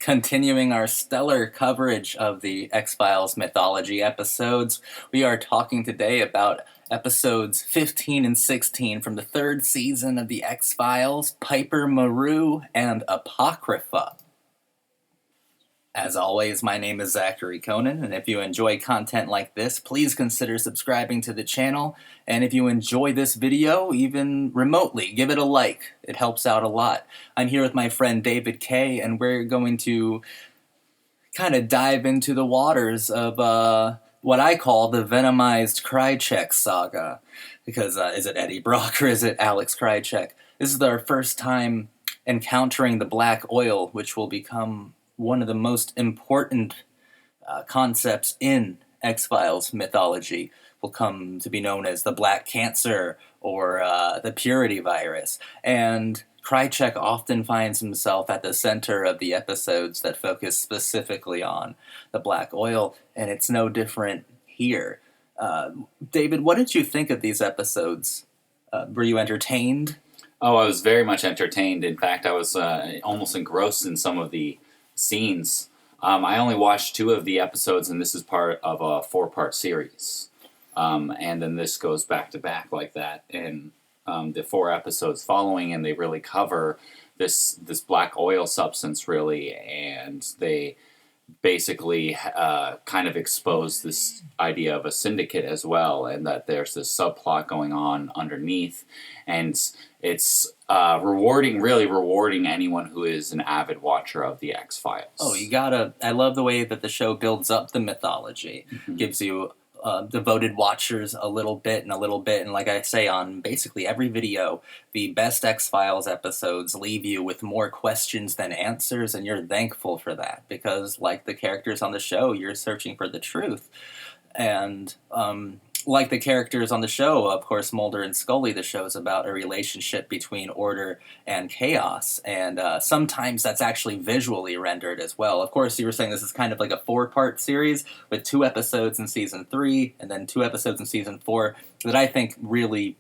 Continuing our stellar coverage of the X-Files Mythology episodes, we are talking today about episodes 15 and 16 from the third season of the X-Files, Piper, Maru, and Apocrypha. As always, my name is Zachary Conan, and if you enjoy content like this, please consider subscribing to the channel, and if you enjoy this video, even remotely, give it a like. It helps out a lot. I'm here with my friend David K, and we're going to kind of dive into the waters of what I call the venomized Krycek saga. Because is it Eddie Brock or is it Alex Krycek? This is our first time encountering the black oil, which will become one of the most important concepts in X-Files mythology, will come to be known as the Black Cancer or the Purity Virus. And Krycek often finds himself at the center of the episodes that focus specifically on the black oil, and it's no different here. David, what did you think of these episodes? Were you entertained? Oh, I was very much entertained. In fact, I was almost engrossed in some of the scenes. I only watched 2 of the episodes, and this is part of a 4-part series. And then this goes back to back like that in the 4 episodes following, and they really cover this black oil substance, really, and they basically kind of expose this idea of a syndicate as well, and that there's this subplot going on underneath, and it's really rewarding anyone who is an avid watcher of the X-Files. Oh, I love the way that the show builds up the mythology, gives you devoted watchers a little bit, and like I say on basically every video, the best X-Files episodes leave you with more questions than answers, and you're thankful for that, because like the characters on the show, you're searching for the truth. And like the characters on the show, of course, Mulder and Scully, the show's about a relationship between order and chaos, and sometimes that's actually visually rendered as well. Of course, you were saying this is kind of like a 4-part series with 2 episodes in Season 3 and then 2 episodes in Season 4 that I think really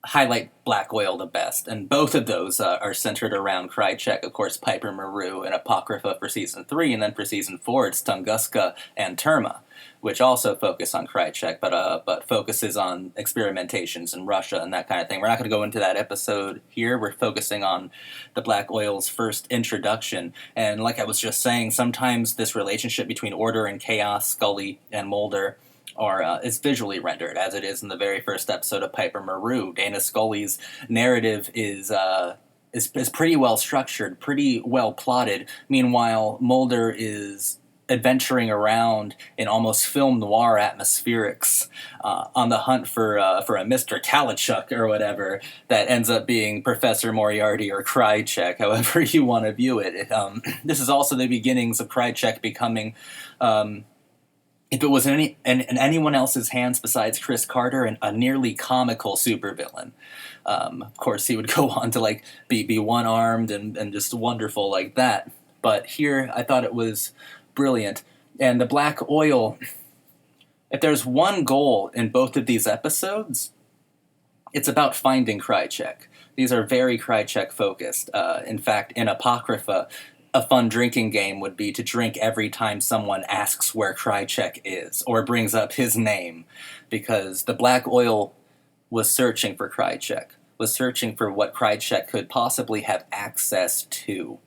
highlight black oil the best, and both of those are centered around Krycek, of course, Piper, Maru, and Apocrypha for Season 3, and then for Season 4 it's Tunguska and Terma, which also focus on Krycek, but focuses on experimentations in Russia and that kind of thing. We're not going to go into that episode here. We're focusing on the black oil's first introduction, and like I was just saying, sometimes this relationship between order and chaos, Scully and Mulder, is visually rendered, as it is in the very first episode of Piper Maru. Dana Scully's narrative is pretty well structured, pretty well plotted. Meanwhile, Mulder is adventuring around in almost film noir atmospherics on the hunt for a Mr. Kalichuk or whatever that ends up being Professor Moriarty or Krycek, however you want to view it. This is also the beginnings of Krycek becoming, if it was in anyone else's hands besides Chris Carter, a nearly comical supervillain. Of course, he would go on to be one-armed and just wonderful like that. But here, I thought it was brilliant. And the black oil, if there's one goal in both of these episodes, it's about finding Krycek. These are very Krycek-focused. In fact, in Apocrypha, a fun drinking game would be to drink every time someone asks where Krycek is, or brings up his name, because the black oil was searching for Krycek, was searching for what Krycek could possibly have access to,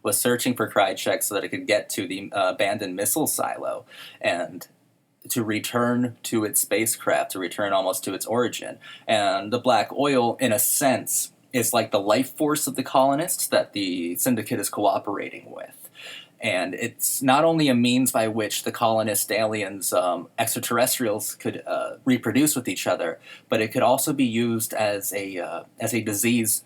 was searching for Krycek so that it could get to the abandoned missile silo, and to return to its spacecraft, to return almost to its origin. And the black oil, in a sense, is like the life force of the colonists that the Syndicate is cooperating with. And it's not only a means by which the colonist aliens, extraterrestrials, could reproduce with each other, but it could also be used as a disease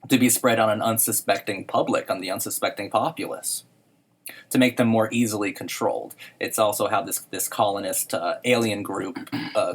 to be spread on an unsuspecting public, on the unsuspecting populace, to make them more easily controlled. It's also how this colonist alien group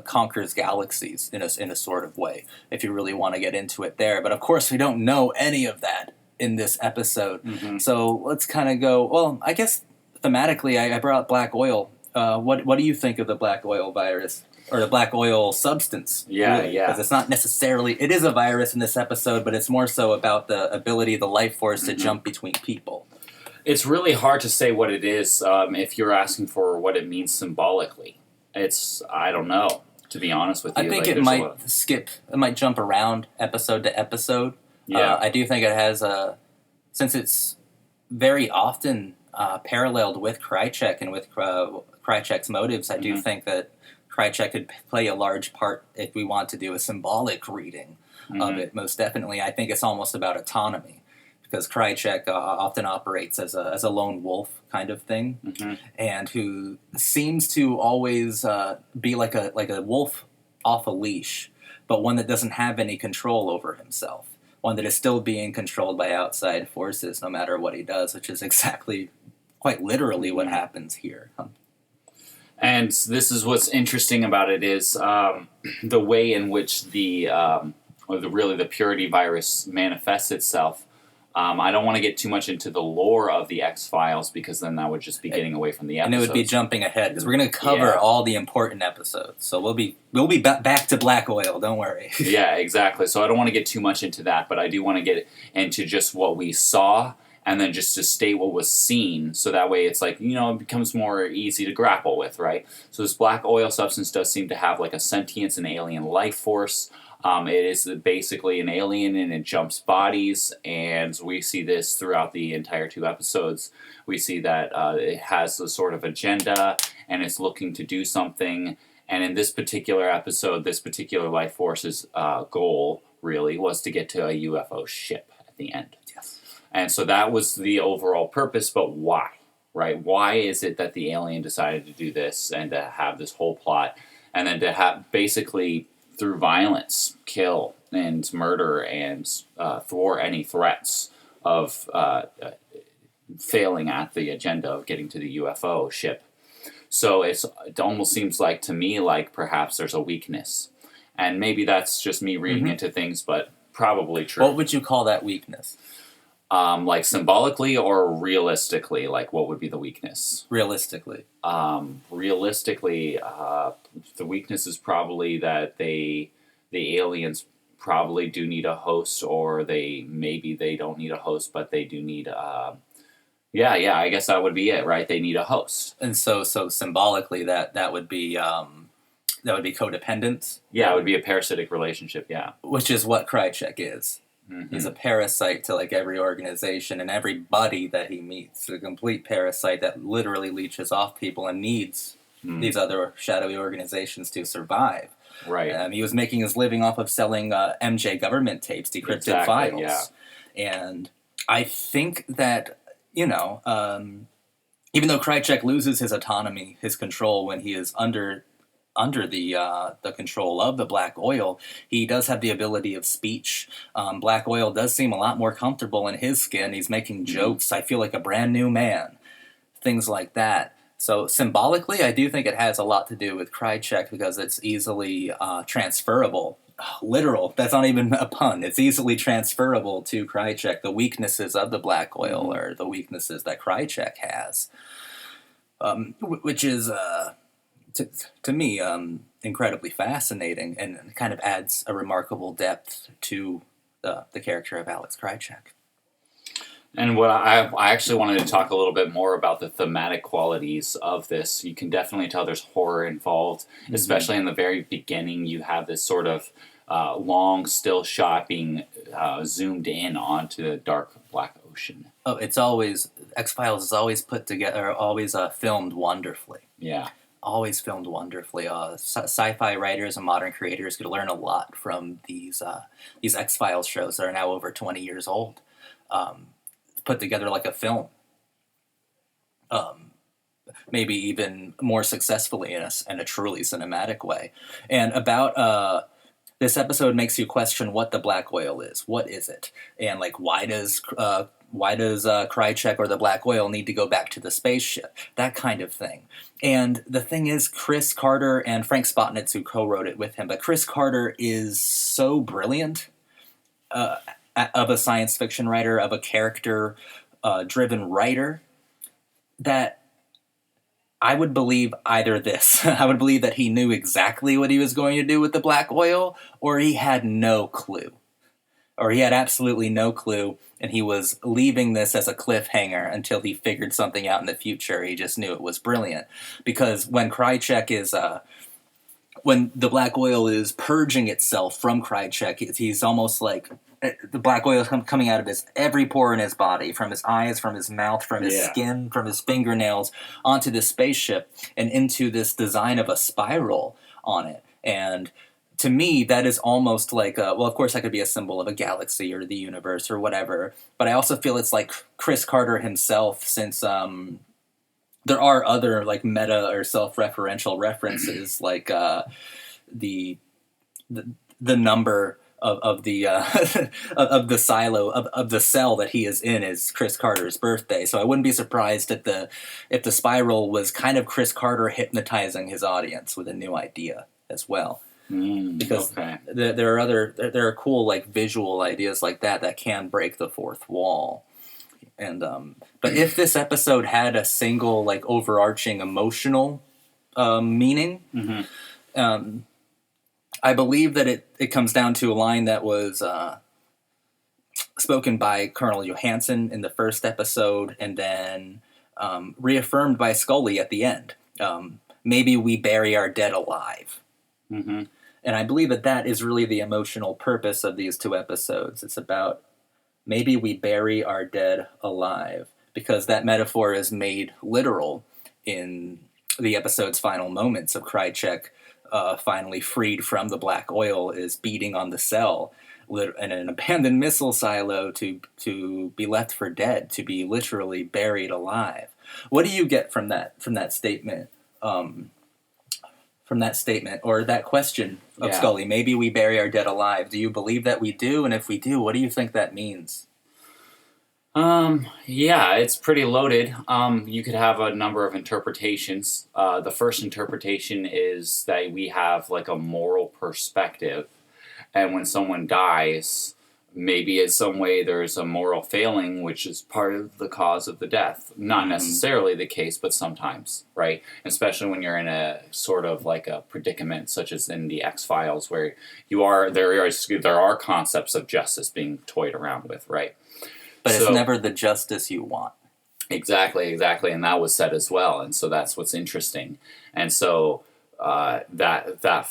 conquers galaxies in a sort of way, if you really want to get into it there. But of course, we don't know any of that in this episode. So let's kind of go, well, I guess thematically, I brought black oil. What do you think of the black oil virus? or the black oil substance. Yeah, really, yeah. Because it's not necessarily, it is a virus in this episode, but it's more so about the ability of the life force to jump between people. It's really hard to say what it is if you're asking for what it means symbolically. I don't know, to be honest with you. I think it might jump around episode to episode. Yeah. I do think it has since it's very often paralleled with Krycek and with Krycek's motives, I do think that Krycek could play a large part if we want to do a symbolic reading of it. Most definitely, I think it's almost about autonomy, because Krycek often operates as a lone wolf kind of thing, and who seems to always be like a wolf off a leash, but one that doesn't have any control over himself. One that is still being controlled by outside forces no matter what he does, which is exactly, quite literally, what happens here. And this is what's interesting about it is the way in which the purity virus manifests itself. I don't want to get too much into the lore of the X-Files, because then that would just be getting away from the episodes. And it would be jumping ahead, because we're going to cover all the important episodes. So we'll be back to black oil, don't worry. Yeah, exactly. So I don't want to get too much into that, but I do want to get into just what we saw, and then just to state what was seen, so that way it's like, it becomes more easy to grapple with, right? So this black oil substance does seem to have like a sentience and alien life force. It is basically an alien, and it jumps bodies, and we see this throughout the entire 2 episodes. We see that it has a sort of agenda, and it's looking to do something. And in this particular episode, this particular life force's goal, really, was to get to a UFO ship at the end. Yes. And so that was the overall purpose, but why? Right? Why is it that the alien decided to do this, and to have this whole plot, and then to have basically, through violence, kill and murder and thwart any threats of failing at the agenda of getting to the UFO ship? So it almost seems like, to me, like perhaps there's a weakness. And maybe that's just me reading into things, but probably true. What would you call that weakness? Like symbolically or realistically? Like, what would be the weakness? Realistically. Realistically, the weakness is probably that the aliens probably do need a host, or maybe they don't need a host, but they do need I guess that would be it, right? They need a host. And so symbolically that would be codependence. Yeah, it would be a parasitic relationship, yeah. Which is what Krycek is. He's a parasite to like every organization and everybody that he meets. A complete parasite that literally leeches off people and needs these other shadowy organizations to survive. Right. He was making his living off of selling MJ government tapes, decrypted files. Yeah. And I think that, even though Krycek loses his autonomy, his control when he is under the control of the black oil, he does have the ability of speech. Black oil does seem a lot more comfortable in his skin. He's making jokes. I feel like a brand new man. Things like that. So symbolically, I do think it has a lot to do with Krycek, because it's easily transferable. Literal. That's not even a pun. It's easily transferable to Krycek. The weaknesses of the black oil are the weaknesses that Krycek has, which is... to me, incredibly fascinating, and kind of adds a remarkable depth to the character of Alex Krycek. And what I actually wanted to talk a little bit more about the thematic qualities of this. You can definitely tell there's horror involved, especially in the very beginning. You have this sort of long still shot being zoomed in onto the dark black ocean. Oh, it's always, X-Files is always put together, always filmed wonderfully. Yeah. Always filmed wonderfully. Sci-fi writers and modern creators could learn a lot from these X-Files shows that are now over 20 years old. Put together like a film. Maybe even more successfully in a truly cinematic way. And about this episode makes you question what the black oil is. What is it? And like, why does Krycek or the black oil need to go back to the spaceship? That kind of thing. And the thing is, Chris Carter and Frank Spotnitz, who co-wrote it with him, but Chris Carter is so brilliant of a science fiction writer, of a character driven writer, that I would believe either this. I would believe that he knew exactly what he was going to do with the black oil, or he had no clue. Or he had absolutely no clue, and he was leaving this as a cliffhanger until he figured something out in the future. He just knew it was brilliant. Because when Krycek is... when the black oil is purging itself from Krycek, he's almost like... The black oil is coming out of his every pore in his body, from his eyes, from his mouth, from his skin, from his fingernails, onto this spaceship, and into this design of a spiral on it. And to me, that is almost like well, of course, that could be a symbol of a galaxy or the universe or whatever. But I also feel it's like Chris Carter himself, since there are other like meta or self-referential references, like the number of the of the silo of the cell that he is in is Chris Carter's birthday. So I wouldn't be surprised if the spiral was kind of Chris Carter hypnotizing his audience with a new idea as well. Because there are cool like visual ideas like that can break the fourth wall. And but if this episode had a single like overarching emotional meaning, I believe that it comes down to a line that was spoken by Colonel Johansson in the first episode, and then reaffirmed by Scully at the end. Maybe we bury our dead alive. And I believe that is really the emotional purpose of these two episodes. It's about maybe we bury our dead alive, because that metaphor is made literal in the episode's final moments of Krycek finally freed from the black oil, is beating on the cell in an abandoned missile silo to be left for dead, to be literally buried alive. What do you get from that statement? From that statement, or that question of Scully, maybe we bury our dead alive. Do you believe that we do? And if we do, what do you think that means? Yeah, it's pretty loaded. You could have a number of interpretations. The first interpretation is that we have like a moral perspective, and when someone dies, maybe in some way there's a moral failing, which is part of the cause of the death. Not necessarily the case, but sometimes, right? Especially when you're in a sort of like a predicament, such as in the X-Files, where there are concepts of justice being toyed around with, right? But it's never the justice you want. Exactly, and that was said as well, and so that's what's interesting. And so that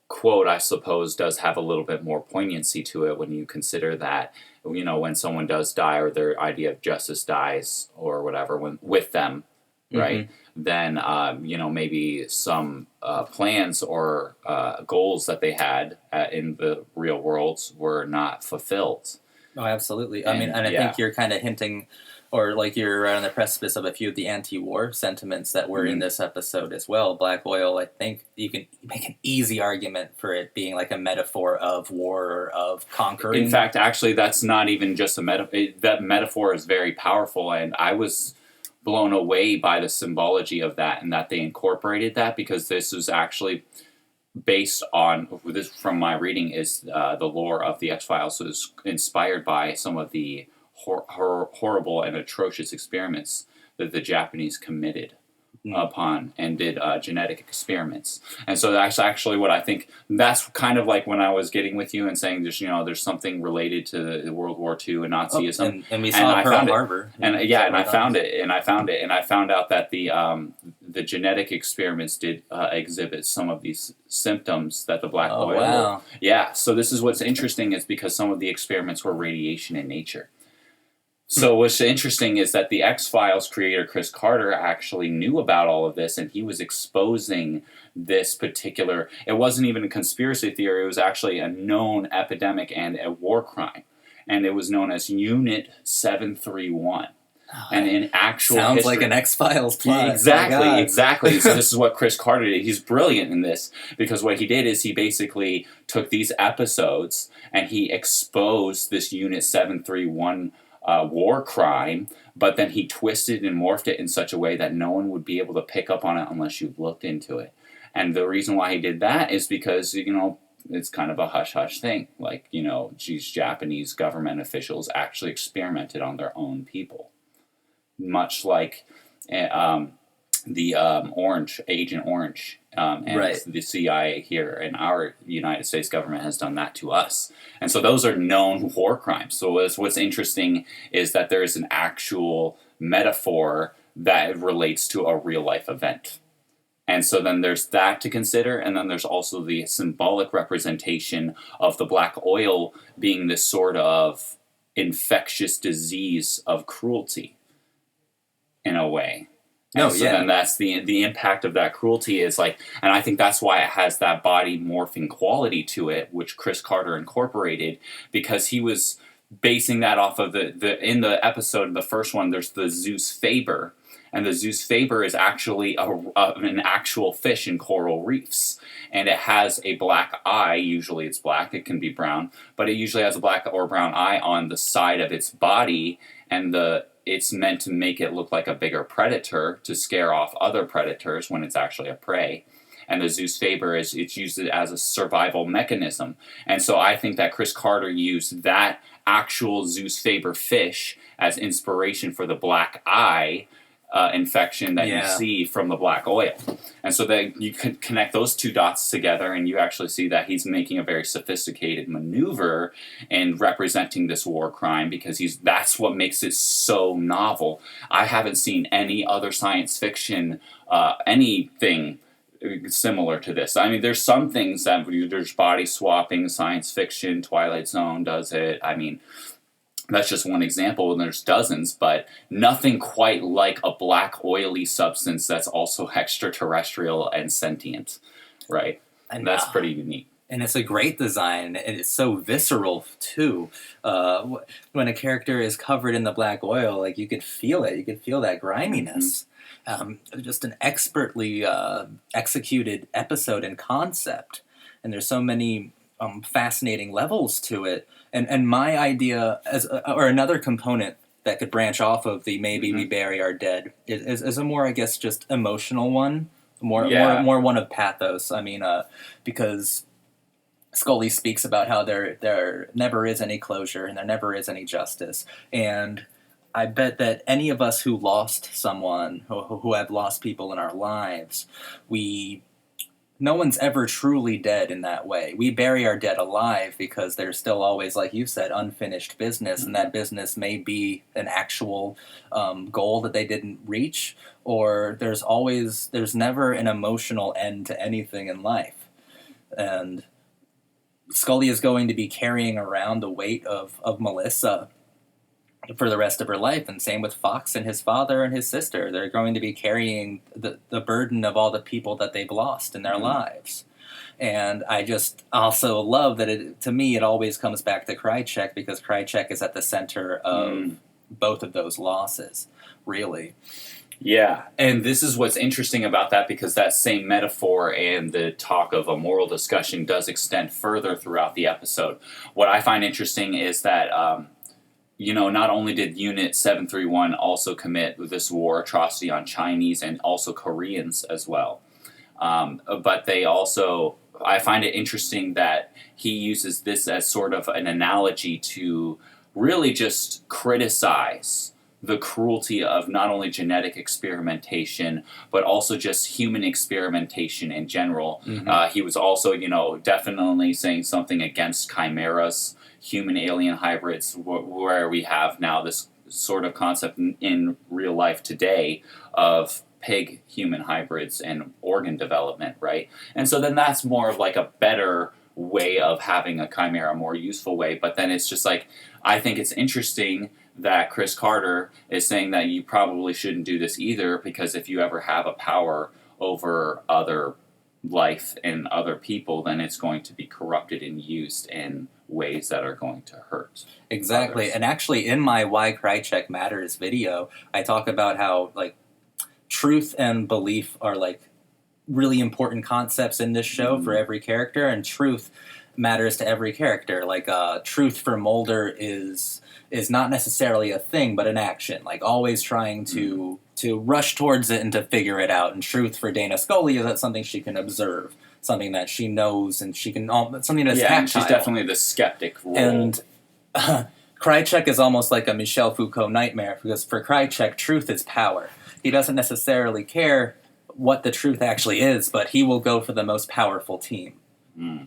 quote, I suppose, does have a little bit more poignancy to it when you consider that, you know, when someone does die, or their idea of justice dies or whatever with them, right? Then you know, maybe some plans or goals that they had in the real worlds were not fulfilled. Oh, absolutely. I think you're kind of hinting, or like you're right on the precipice of a few of the anti-war sentiments that were in this episode as well. Black oil, I think you can make an easy argument for it being like a metaphor of war or of conquering. In fact, actually, that's not even just a metaphor. That metaphor is very powerful, and I was blown away by the symbology of that, and that they incorporated that, because this was actually based on, this from my reading, is the lore of the X-Files was inspired by some of the horrible and atrocious experiments that the Japanese committed upon and did genetic experiments. And so that's actually what I think, that's kind of like when I was getting with you and saying there's, you know, there's something related to World War II and Nazism. And we saw Pearl Harbor. And I found out that the genetic experiments did exhibit some of these symptoms that the black oil. Wow. Yeah, so this is what's interesting, is because some of the experiments were radiation in nature. So what's interesting is that the X-Files creator Chris Carter actually knew about all of this, and he was exposing this particular... It wasn't even a conspiracy theory, it was actually a known epidemic and a war crime. And it was known as Unit 731. And in actual Sounds history, like an X-Files plot. Exactly. So this is what Chris Carter did. He's brilliant in this, because what he did is he basically took these episodes and he exposed this Unit 731 war crime, but then he twisted and morphed it in such a way that no one would be able to pick up on it unless you looked into it. And the reason why he did that is because, you know, it's kind of a hush-hush thing. Like, you know, these Japanese government officials actually experimented on their own people. Much like Orange, Agent Orange, and Right. the CIA here in our United States government has done that to us. And so those are known war crimes. So what's interesting is that there is an actual metaphor that relates to a real life event. And so then there's that to consider, and then there's also the symbolic representation of the black oil being this sort of infectious disease of cruelty, in a way. No, And so yeah. then that's the impact of that cruelty is like, and I think that's why it has that body morphing quality to it, which Chris Carter incorporated, because he was basing that off of the in the episode, the first one, there's the Zeus Faber. And the Zeus Faber is actually an actual fish in coral reefs. And it has a black eye. Usually it's black. It can be brown. But it usually has a black or brown eye on the side of its body. And it's meant to make it look like a bigger predator to scare off other predators when it's actually a prey. And the Zeus Faber it's used as a survival mechanism. And so I think that Chris Carter used that actual Zeus Faber fish as inspiration for the black eye infection that you see from the black oil. And so that you can connect those two dots together, and you actually see that he's making a very sophisticated maneuver and representing this war crime, because that's what makes it so novel. I haven't seen any other science fiction anything similar to this. I mean, there's some things that there's body swapping, science fiction, Twilight Zone does it. I mean, that's just one example, and there's dozens, but nothing quite like a black oily substance that's also extraterrestrial and sentient, right? And that's pretty unique. And it's a great design, and it's so visceral, too. When a character is covered in the black oil, like, you could feel it. You could feel that griminess. Just an expertly executed episode and concept. And there's so many fascinating levels to it. And my idea, or another component that could branch off of the maybe we bury our dead, is a more, I guess, just emotional one, more one of pathos. I mean, because Scully speaks about how there never is any closure and there never is any justice. And I bet that any of us who lost someone, who have lost people in our lives, no one's ever truly dead in that way. We bury our dead alive because there's still always, like you said, unfinished business, and that business may be an actual goal that they didn't reach, or there's never an emotional end to anything in life. And Scully is going to be carrying around the weight of Melissa for the rest of her life, and same with Fox and his father and his sister. They're going to be carrying the burden of all the people that they've lost in their lives. And I just also love that to me, it always comes back to Krycek, because Krycek is at the center of both of those losses, really. Yeah, and this is what's interesting about that, because that same metaphor and the talk of a moral discussion does extend further throughout the episode. What I find interesting is that not only did Unit 731 also commit this war atrocity on Chinese and also Koreans as well, but they also, I find it interesting that he uses this as sort of an analogy to really just criticize the cruelty of not only genetic experimentation, but also just human experimentation in general. He was also, definitely saying something against chimeras, human-alien hybrids, where we have now this sort of concept in real life today of pig-human hybrids and organ development, right? And so then that's more of like a better way of having a chimera, a more useful way. But then it's just like, I think it's interesting that Chris Carter is saying that you probably shouldn't do this either, because if you ever have a power over other life and other people, then it's going to be corrupted and used in ways that are going to hurt. Exactly. Others. And actually, in my Why Krycek Matters video, I talk about how, like, truth and belief are, like, really important concepts in this show for every character, and truth matters to every character. Like, truth for Mulder is not necessarily a thing, but an action. Like, always trying to rush towards it and to figure it out. And truth for Dana Scully is that something she can observe, something that she knows, and she can something that's tactile. And she's definitely the skeptic role. And Krycek is almost like a Michel Foucault nightmare, because for Krycek, truth is power. He doesn't necessarily care what the truth actually is, but he will go for the most powerful team.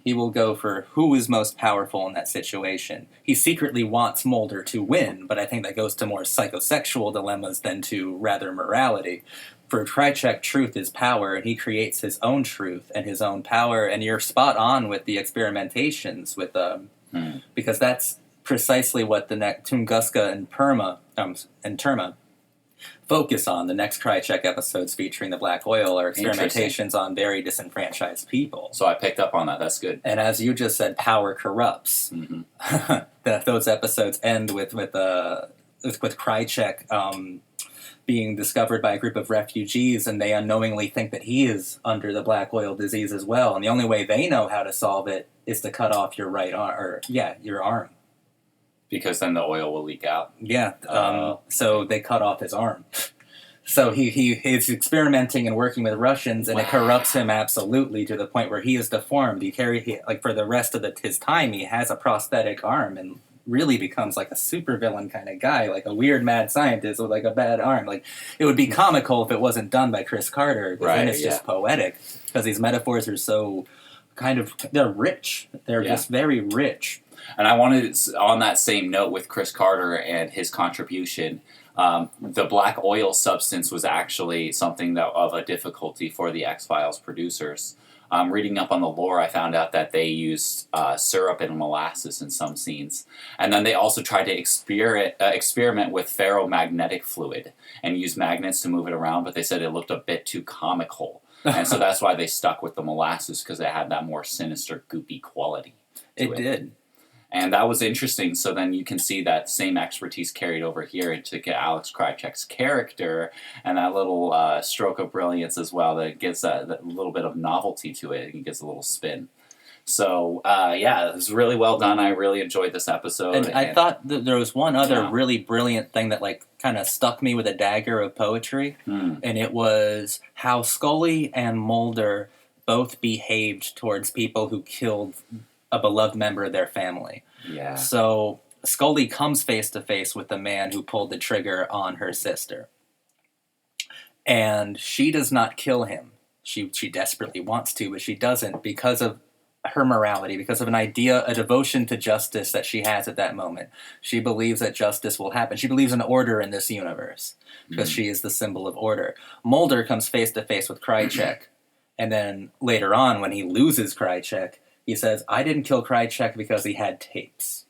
He will go for who is most powerful in that situation. He secretly wants Mulder to win, but I think that goes to more psychosexual dilemmas than to rather morality. For Krycek, truth is power, and he creates his own truth and his own power, and you're spot on with the experimentations with because that's precisely what the Tunguska and Terma focus on. The next Krycek episodes featuring the black oil are experimentations on very disenfranchised people. So I picked up on that. That's good. And as you just said, power corrupts. Those episodes end with Krycek being discovered by a group of refugees, and they unknowingly think that he is under the black oil disease as well. And the only way they know how to solve it is to cut off your right arm, or your arm. Because then the oil will leak out. Yeah, so they cut off his arm. So he's experimenting and working with Russians, and it corrupts him absolutely to the point where he is deformed. For the rest of his time, he has a prosthetic arm and really becomes like a supervillain kind of guy, like a weird mad scientist with like a bad arm. Like, it would be comical if it wasn't done by Chris Carter, because then it's just poetic, because these metaphors are so they're rich. They're just very rich. And I wanted, on that same note with Chris Carter and his contribution, the black oil substance was actually something of a difficulty for the X-Files producers. Reading up on the lore, I found out that they used syrup and molasses in some scenes. And then they also tried to experiment with ferromagnetic fluid and use magnets to move it around, but they said it looked a bit too comical. And so that's why they stuck with the molasses, because it had that more sinister, goopy quality to it. Did. And that was interesting. So then you can see that same expertise carried over here into Alex Krycek's character, and that little stroke of brilliance as well that gives that little bit of novelty to it. It gives a little spin. So, it was really well done. I really enjoyed this episode. And I thought that there was one other really brilliant thing that kind of stuck me with a dagger of poetry, and it was how Scully and Mulder both behaved towards people who killed a beloved member of their family. Yeah. So Scully comes face to face with the man who pulled the trigger on her sister. And she does not kill him. She desperately wants to, but she doesn't, because of her morality, because of a devotion to justice that she has at that moment. She believes that justice will happen. She believes in order in this universe, because she is the symbol of order. Mulder comes face to face with Krycek, and then later on, when he loses Krycek, he says, I didn't kill Krycek because he had tapes.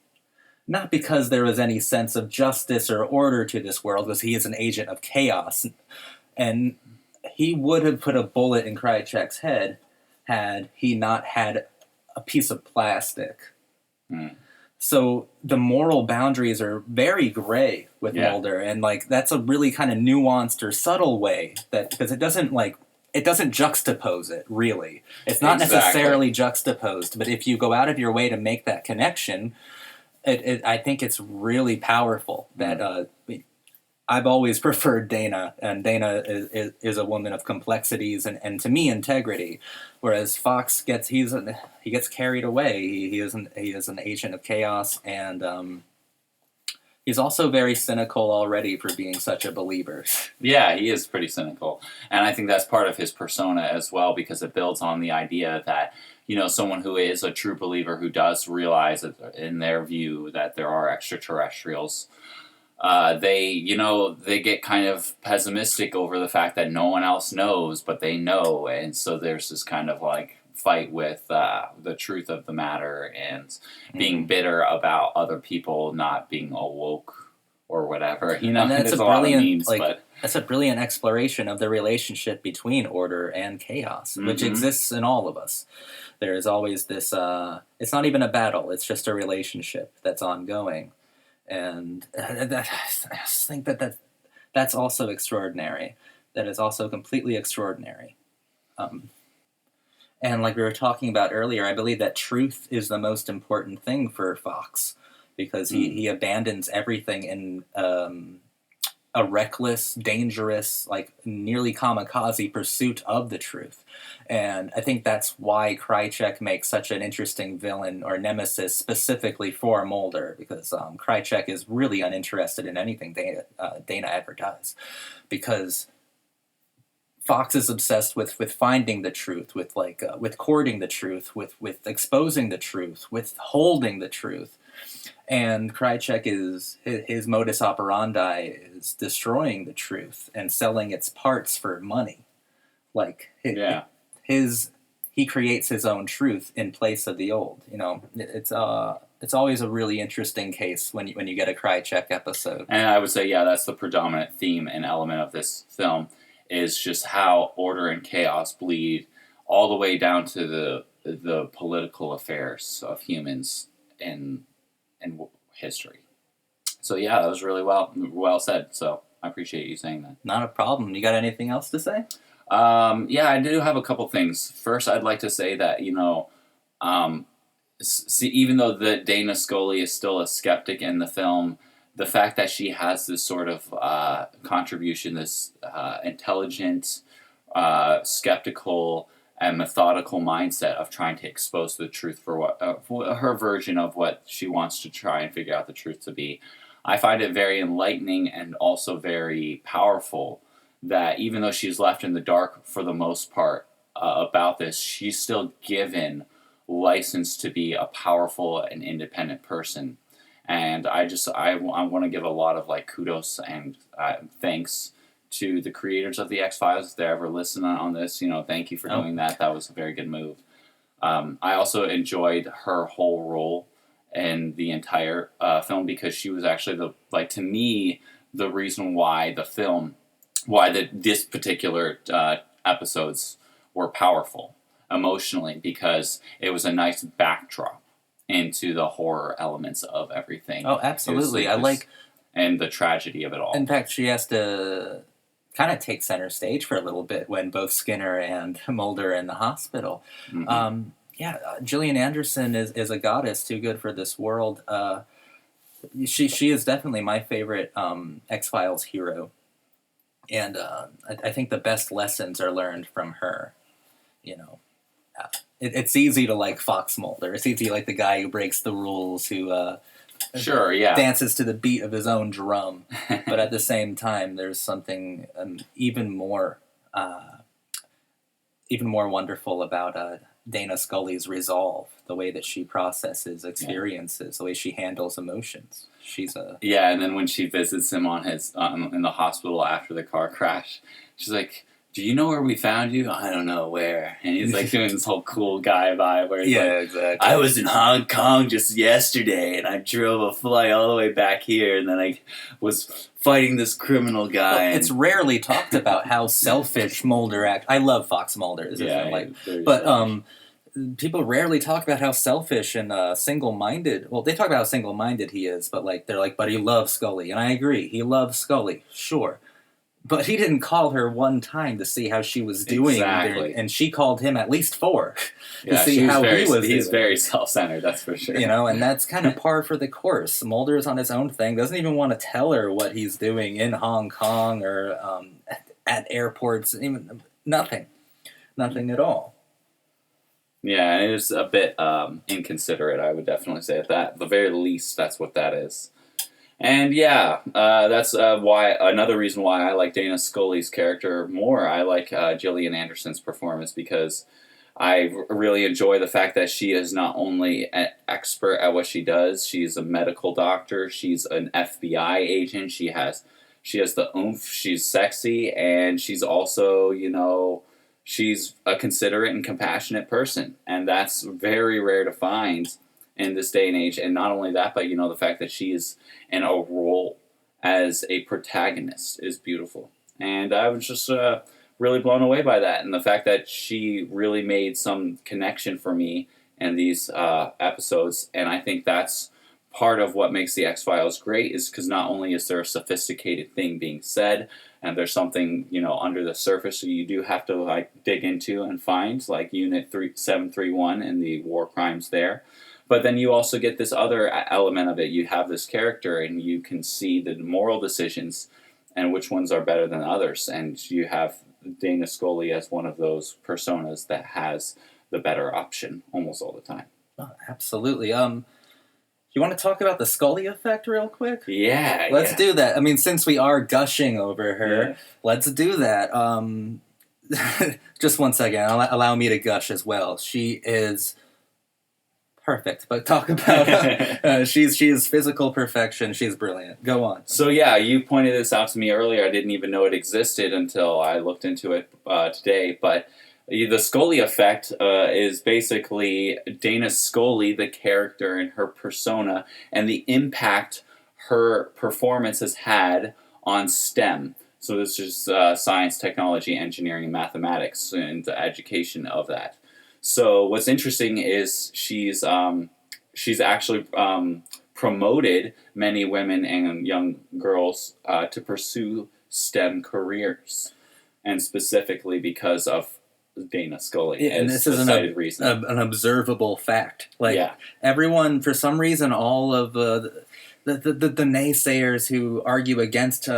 Not because there was any sense of justice or order to this world, because he is an agent of chaos. And he would have put a bullet in Krycek's head had he not had a piece of plastic. So the moral boundaries are very gray with Mulder, and that's a really kind of nuanced or subtle way, because it doesn't juxtapose it, really. It's not necessarily juxtaposed, but if you go out of your way to make that connection, I think it's really powerful. That I've always preferred Dana, and Dana is a woman of complexities and to me, integrity. Whereas Fox gets carried away. He is an agent of chaos, and he's also very cynical already for being such a believer. Yeah, he is pretty cynical. And I think that's part of his persona as well, because it builds on the idea that, someone who is a true believer, who does realize that in their view that there are extraterrestrials, they get kind of pessimistic over the fact that no one else knows, but they know. And so there's this kind of fight with the truth of the matter, and being bitter about other people not being awoke or whatever. And that's a brilliant that's a brilliant exploration of the relationship between order and chaos, which exists in all of us. There is always this. It's not even a battle; it's just a relationship that's ongoing, and I just think that's also extraordinary. That is also completely extraordinary. And like we were talking about earlier, I believe that truth is the most important thing for Fox, because he abandons everything in a reckless, dangerous, like nearly kamikaze pursuit of the truth. And I think that's why Krycek makes such an interesting villain or nemesis specifically for Mulder, because Krycek is really uninterested in anything Dana ever does, because Fox is obsessed with finding the truth, with courting the truth, with exposing the truth, with holding the truth. And Krycek is his modus operandi is destroying the truth and selling its parts for money. Like he creates his own truth in place of the old. You know, it's always a really interesting case when you get a Krycek episode. And I would say, yeah, that's the predominant theme and element of this film, is just how order and chaos bleed all the way down to the political affairs of humans in history. So yeah, that was really well said. So I appreciate you saying that. Not a problem. You got anything else to say? Yeah, I do have a couple things. First, I'd like to say that, even though Dana Scully is still a skeptic in the film, the fact that she has this sort of contribution, this intelligent, skeptical, and methodical mindset of trying to expose the truth for her version of what she wants to try and figure out the truth to be. I find it very enlightening and also very powerful that even though she's left in the dark for the most part about this, she's still given license to be a powerful and independent person. And I want to give a lot of kudos and thanks to the creators of the X-Files. If they ever listen on this, thank you for doing that. That was a very good move. I also enjoyed her whole role in the entire film, because she was actually to me, the reason why this particular episodes were powerful emotionally, because it was a nice backdrop into the horror elements of everything. Oh, absolutely. And the tragedy of it all. In fact, she has to kind of take center stage for a little bit when both Skinner and Mulder are in the hospital. Mm-hmm. Gillian Anderson is a goddess, too good for this world. She is definitely my favorite X-Files hero. And I think the best lessons are learned from her. It's easy to like Fox Mulder. It's easy to like the guy who breaks the rules, who dances to the beat of his own drum. But at the same time, there's something even more wonderful about Dana Scully's resolve, the way that she processes experiences, the way she handles emotions. And then when she visits him on his in the hospital after the car crash, she's like, "Do you know where we found you?" "I don't know where." And he's doing this whole cool guy vibe where he's exactly. "I was in Hong Kong just yesterday, and I drove a flight all the way back here, and then I was fighting this criminal guy." Well, it's rarely talked about how selfish Mulder acts. I love Fox Mulder. People rarely talk about how selfish and single-minded. Well, they talk about how single-minded he is, but they're like, "But he loves Scully," and I agree. He loves Scully, sure. But he didn't call her one time to see how she was doing. Exactly. And she called him at least 4 to see how he was doing. He's very self-centered, that's for sure. And that's kind of par for the course. Mulder is on his own thing, doesn't even want to tell her what he's doing in Hong Kong or at airports. Even nothing at all. Yeah, it is a bit inconsiderate, I would definitely say. At the very least, that's what that is. And that's another reason why I like Dana Scully's character more. I like Gillian Anderson's performance, because I really enjoy the fact that she is not only an expert at what she does, she's a medical doctor, she's an FBI agent, she has the oomph, she's sexy, and she's also, she's a considerate and compassionate person. And that's very rare to find in this day and age. And not only that, but the fact that she is in a role as a protagonist is beautiful. And I was just really blown away by that, and the fact that she really made some connection for me in these episodes. And I think that's part of what makes the X-Files great, is because not only is there a sophisticated thing being said, and there's something under the surface that you do have to dig into and find, like Unit 731 and the war crimes there. But then you also get this other element of it. You have this character, and you can see the moral decisions and which ones are better than others. And you have Dana Scully as one of those personas that has the better option almost all the time. Oh, absolutely. You want to talk about the Scully effect real quick? Yeah, Let's do that. I mean, since we are gushing over her, Yeah. let's do that. Just one second. Allow me to gush as well. She is perfect. But talk about she is physical perfection. She's brilliant. Go on. So yeah, you pointed this out to me earlier. I didn't even know it existed until I looked into it today. But the Scully effect is basically Dana Scully, the character and her persona, and the impact her performance has had on STEM. So this is science, technology, engineering, and mathematics, and the education of that. So what's interesting is she's actually promoted many women and young girls to pursue STEM careers, and specifically because of Dana Scully. And this is an observable fact. Like everyone, for some reason, all of the naysayers who argue against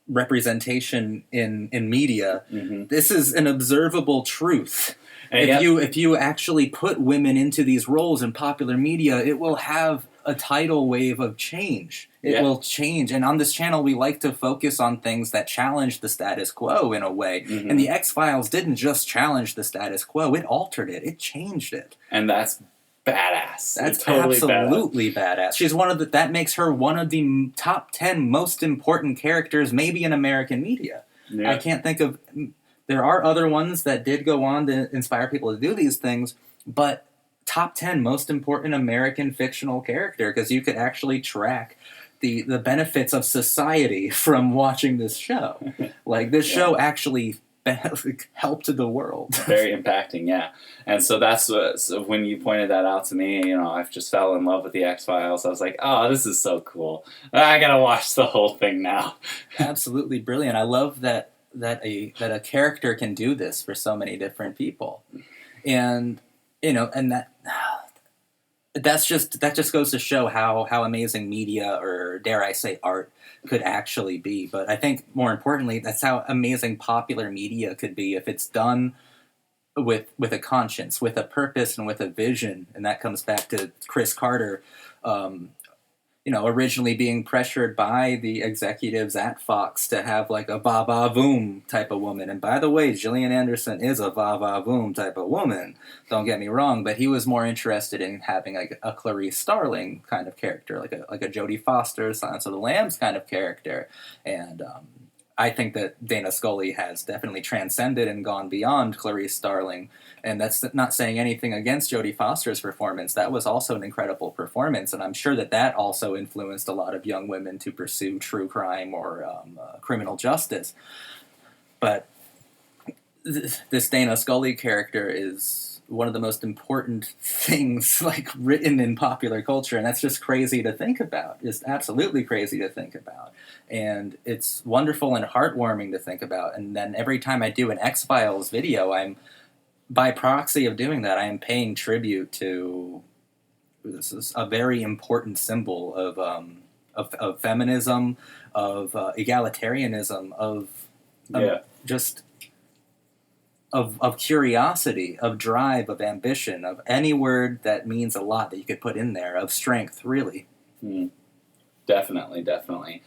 representation in media, this is an observable truth. If you actually put women into these roles in popular media, it will have a tidal wave of change. It will change. And on this channel, we like to focus on things that challenge the status quo in a way. And the X-Files didn't just challenge the status quo. It altered it. It changed it. And that's badass. That's totally absolutely badass. She's that makes her one of the top 10 most important characters maybe in American media. I can't think of... There are other ones that did go on to inspire people to do these things, but top 10 most important American fictional character, because you could actually track the benefits of society from watching this show. Like, this show actually helped the world. Very impacting, yeah. And so that's so when you pointed that out to me, I just fell in love with the X-Files. I was like, oh, this is so cool. I gotta watch the whole thing now. Absolutely brilliant. I love that a character can do this for so many different people, and that just goes to show how amazing media, or dare I say art, could actually be. But I think more importantly, that's how amazing popular media could be if it's done with a conscience, with a purpose, and with a vision. And that comes back to Chris Carter, originally being pressured by the executives at Fox to have like a va-va-voom type of woman. And by the way, Gillian Anderson is a va-va-voom type of woman. Don't get me wrong, but he was more interested in having like a Clarice Starling kind of character, like a Jodie Foster, Silence of the Lambs kind of character. And I think that Dana Scully has definitely transcended and gone beyond Clarice Starling. And that's not saying anything against Jodie Foster's performance. That was also an incredible performance, and I'm sure that also influenced a lot of young women to pursue true crime or criminal justice. But this Dana Scully character is one of the most important things written in popular culture, and that's just crazy to think about. Just absolutely crazy to think about. And it's wonderful and heartwarming to think about. And then every time I do an X-Files video, by proxy of doing that, I am paying tribute to this is a very important symbol of feminism, of egalitarianism, of curiosity, of drive, of ambition, of any word that means a lot that you could put in there, of strength, really. Definitely.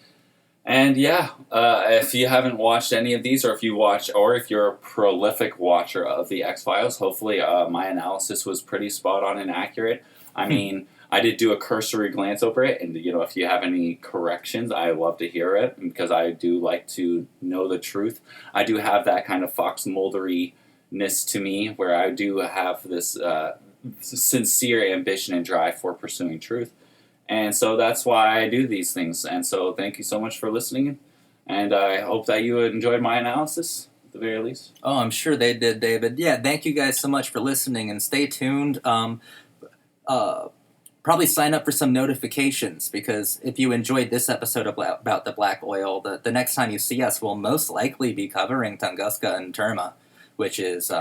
And if you haven't watched any of these, or if you're a prolific watcher of the X-Files, hopefully my analysis was pretty spot on and accurate. I mean, I did do a cursory glance over it, and if you have any corrections, I love to hear it, because I do like to know the truth. I do have that kind of Fox Mulder-ness to me, where I do have this sincere ambition and drive for pursuing truth. And so that's why I do these things. And so thank you so much for listening. And I hope that you enjoyed my analysis, at the very least. Oh, I'm sure they did, David. Yeah, thank you guys so much for listening. And stay tuned. Probably sign up for some notifications, because if you enjoyed this episode about the black oil, the next time you see us, we'll most likely be covering Tunguska and Terma, which is...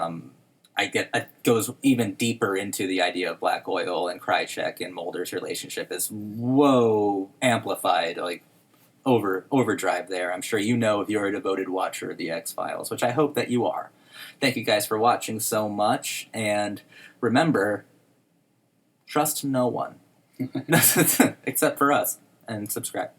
it goes even deeper into the idea of black oil, and Krycek and Mulder's relationship is amplified, overdrive there. I'm sure you know if you're a devoted watcher of the X-Files, which I hope that you are. Thank you guys for watching so much, and remember, trust no one. Except for us, and subscribe.